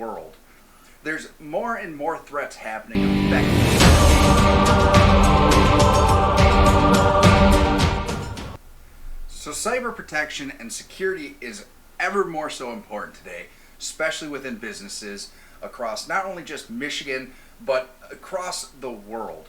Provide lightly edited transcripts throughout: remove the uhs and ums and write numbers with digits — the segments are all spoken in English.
world. There's more and more threats happening affecting. So cyber protection and security is ever more so important today, especially within businesses across not only just Michigan, but across the world.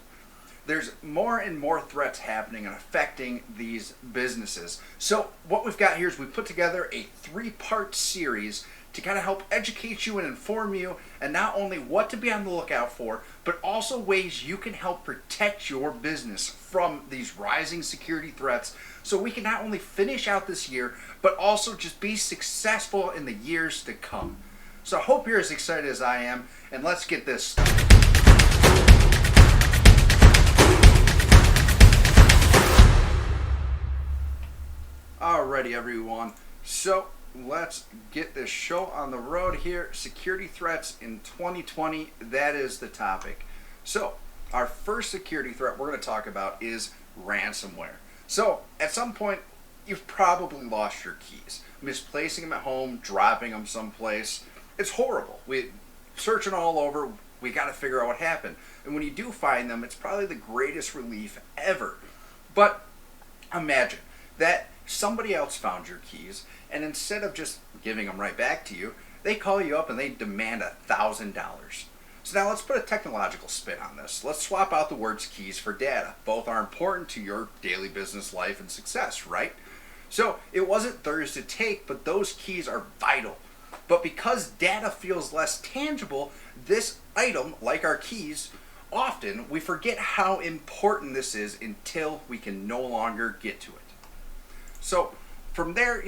There's more and more threats happening and affecting these businesses. So what we've got here is we've put together a 3-part series to kind of help educate you and inform you, and not only what to be on the lookout for, but also ways you can help protect your business from these rising security threats, so we can not only finish out this year, but also just be successful in the years to come. So I hope you're as excited as I am, and let's get this started. Alrighty everyone, so let's get this show on the road here. Security threats in 2020, that is the topic. So our first security threat we're going to talk about is ransomware. So at some point you've probably lost your keys, misplacing them at home, dropping them someplace. It's horrible. We searching all over, we got to figure out what happened. And when you do find them, it's probably the greatest relief ever. But imagine that somebody else found your keys, and instead of just giving them right back to you, they call you up and they demand $1,000. So now let's put a technological spin on this. Let's swap out the words keys for data. Both are important to your daily business life and success, right? So it wasn't theirs to take, but those keys are vital. But because data feels less tangible, this item, like our keys, often we forget how important this is until we can no longer get to it. So from there,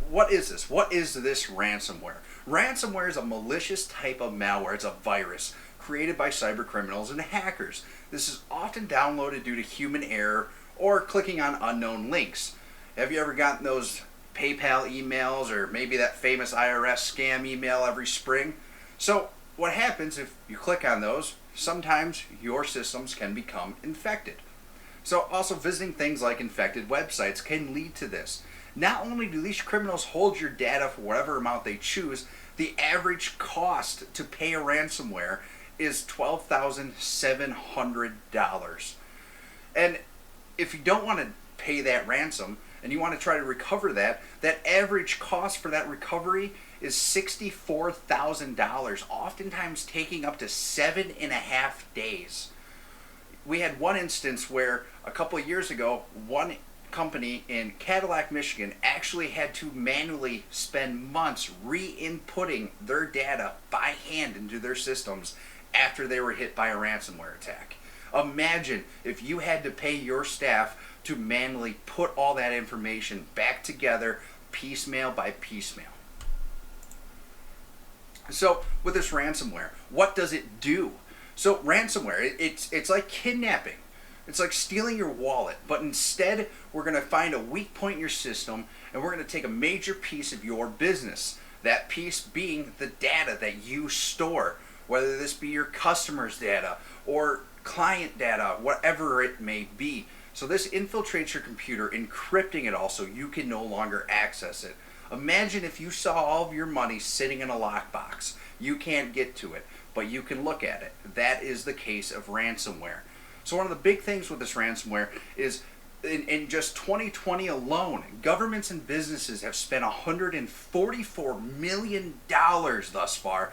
what is this? What is this ransomware? Ransomware is a malicious type of malware. It's a virus created by cyber criminals and hackers. This is often downloaded due to human error or clicking on unknown links. Have you ever gotten those PayPal emails, or maybe that famous IRS scam email every spring? So what happens if you click on those? Sometimes your systems can become infected. So also visiting things like infected websites can lead to this. Not only do these criminals hold your data for whatever amount they choose, the average cost to pay a ransomware is $12,700. And if you don't want to pay that ransom and you want to try to recover that, that average cost for that recovery is $64,000, oftentimes taking up to 7.5 days. We had one instance where a couple of years ago, one company in Cadillac, Michigan actually had to manually spend months re-inputting their data by hand into their systems after they were hit by a ransomware attack. Imagine if you had to pay your staff to manually put all that information back together piecemeal by piecemeal. So with this ransomware, what does it do? So ransomware, it's like kidnapping. It's like stealing your wallet, but instead we're going to find a weak point in your system, and we're going to take a major piece of your business. That piece being the data that you store, whether this be your customers' data or client data, whatever it may be. So this infiltrates your computer, encrypting it all so you can no longer access it. Imagine if you saw all of your money sitting in a lockbox. You can't get to it, but you can look at it. That is the case of ransomware. So one of the big things with this ransomware is in just 2020 alone, governments and businesses have spent $144 million thus far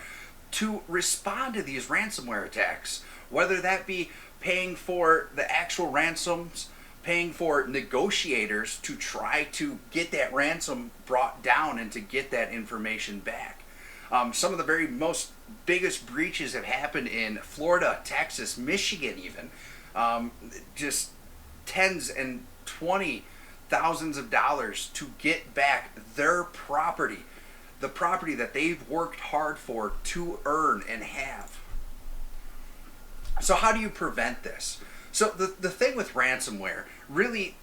to respond to these ransomware attacks, whether that be paying for the actual ransoms, paying for negotiators to try to get that ransom brought down and to get that information back. Some of the very most biggest breaches have happened in Florida, Texas, Michigan even. Just tens and 20 thousands of dollars to get back their property, the property that they've worked hard for to earn and have. So how do you prevent this? So the thing with ransomware, really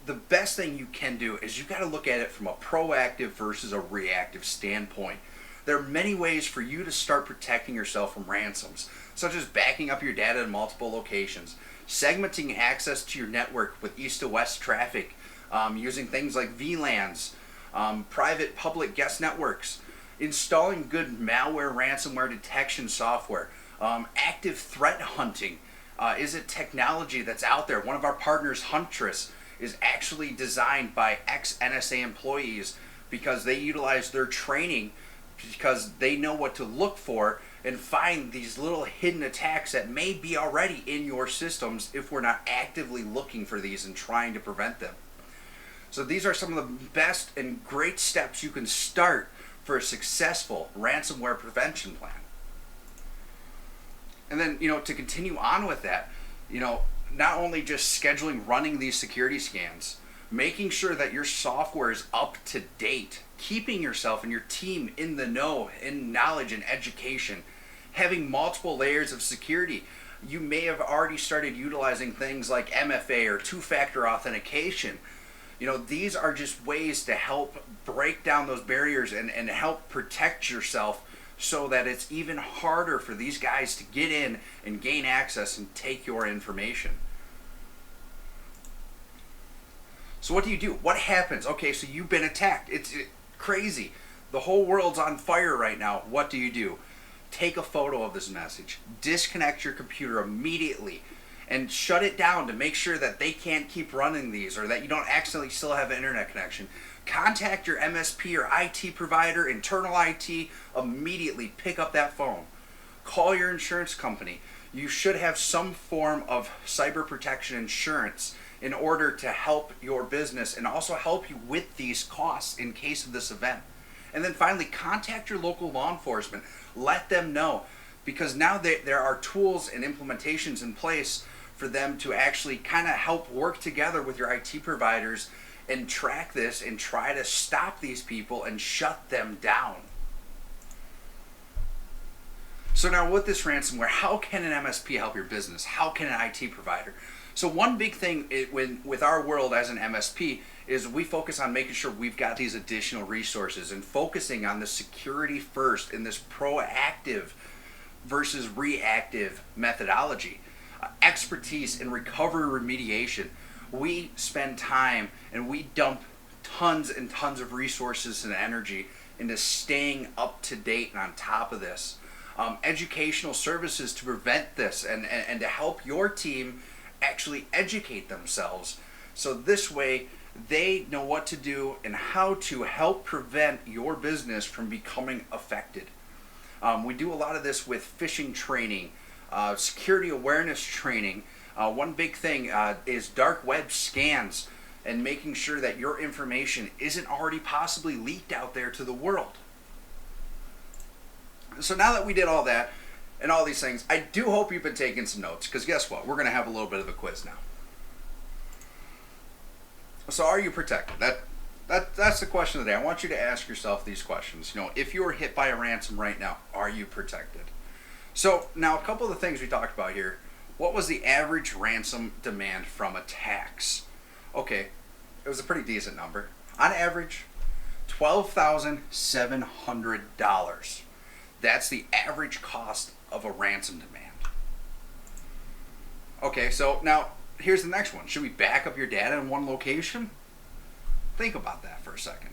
the best thing you can do is you got to look at it from a proactive versus a reactive standpoint. There are many ways for you to start protecting yourself from ransoms, such as backing up your data in multiple locations, segmenting access to your network with east to west traffic, using things like VLANs, private public guest networks, installing good malware ransomware detection software, active threat hunting. Is it technology that's out there? One of our partners, Huntress, is actually designed by ex-NSA employees because they utilize their training because they know what to look for and find these little hidden attacks that may be already in your systems if we're not actively looking for these and trying to prevent them. So these are some of the best and great steps you can start for a successful ransomware prevention plan. And then, to continue on with that, not only just scheduling, running these security scans, making sure that your software is up to date, keeping yourself and your team in the know, in knowledge and education, having multiple layers of security. You may have already started utilizing things like MFA or two-factor authentication. These are just ways to help break down those barriers and help protect yourself so that it's even harder for these guys to get in and gain access and take your information. So what do you do? What happens? Okay, so you've been attacked. It's crazy. The whole world's on fire right now. What do you do? Take a photo of this message. Disconnect your computer immediately and shut it down to make sure that they can't keep running these or that you don't accidentally still have an internet connection. Contact your MSP or IT provider, internal IT, immediately pick up that phone. Call your insurance company. You should have some form of cyber protection insurance in order to help your business and also help you with these costs in case of this event. And then finally, contact your local law enforcement. Let them know, because now there are tools and implementations in place for them to actually kind of help work together with your IT providers and track this and try to stop these people and shut them down. So now with this ransomware, how can an MSP help your business? How can an IT provider? So one big thing with our world as an MSP is we focus on making sure we've got these additional resources and focusing on the security first in this proactive versus reactive methodology. Expertise in recovery remediation. We spend time and we dump tons and tons of resources and energy into staying up to date and on top of this. Educational services to prevent this and to help your team actually educate themselves. So this way they know what to do and how to help prevent your business from becoming affected. We do a lot of this with phishing training, security awareness training. One big thing is dark web scans and making sure that your information isn't already possibly leaked out there to the world. So now that we did all that and all these things, I do hope you've been taking some notes, because guess what? We're going to have a little bit of a quiz now. So are you protected? That's the question of the day. I want you to ask yourself these questions. If you were hit by a ransom right now, are you protected? So now a couple of the things we talked about here. What was the average ransom demand from attacks? Okay, it was a pretty decent number. On average, $12,700. That's the average cost of a ransom demand. Okay, so now here's the next one. Should we back up your data in one location? Think about that for a second.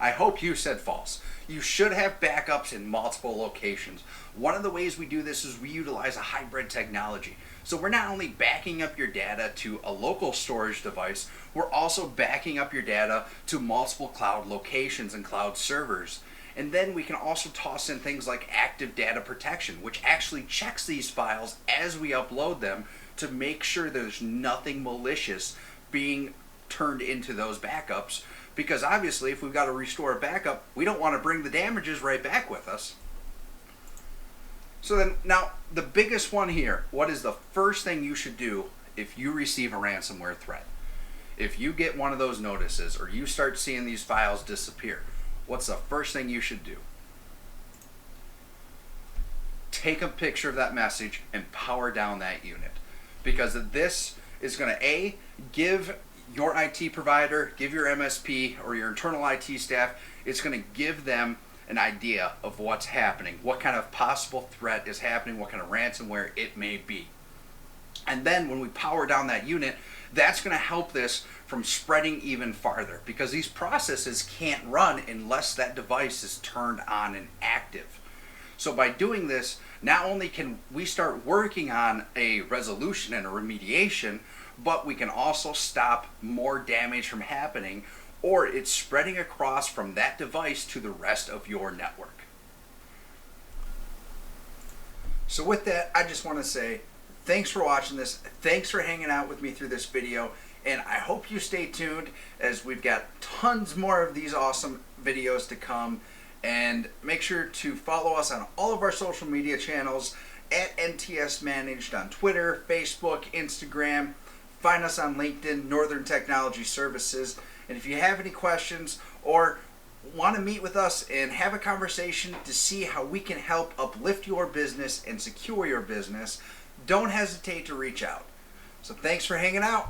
I hope you said false. You should have backups in multiple locations. One of the ways we do this is we utilize a hybrid technology. So we're not only backing up your data to a local storage device, we're also backing up your data to multiple cloud locations and cloud servers. And then we can also toss in things like active data protection, which actually checks these files as we upload them to make sure there's nothing malicious being turned into those backups. Because obviously, if we've got to restore a backup, we don't want to bring the damages right back with us. So then, now, the biggest one here, what is the first thing you should do if you receive a ransomware threat? If you get one of those notices or you start seeing these files disappear, what's the first thing you should do? Take a picture of that message and power down that unit. Because this is going to, give your IT provider, give your MSP or your internal IT staff, it's going to give them an idea of what's happening, what kind of possible threat is happening, what kind of ransomware it may be. And then when we power down that unit, that's going to help this from spreading even farther, because these processes can't run unless that device is turned on and active. So by doing this, not only can we start working on a resolution and a remediation, but we can also stop more damage from happening, or it's spreading across from that device to the rest of your network. So with that, I just want to say thanks for watching this. Thanks for hanging out with me through this video. And I hope you stay tuned, as we've got tons more of these awesome videos to come. And make sure to follow us on all of our social media channels at ntsmanaged on Twitter, Facebook, Instagram. Find us on LinkedIn, Northern Technology Services. And if you have any questions or want to meet with us and have a conversation to see how we can help uplift your business and secure your business, don't hesitate to reach out. So thanks for hanging out.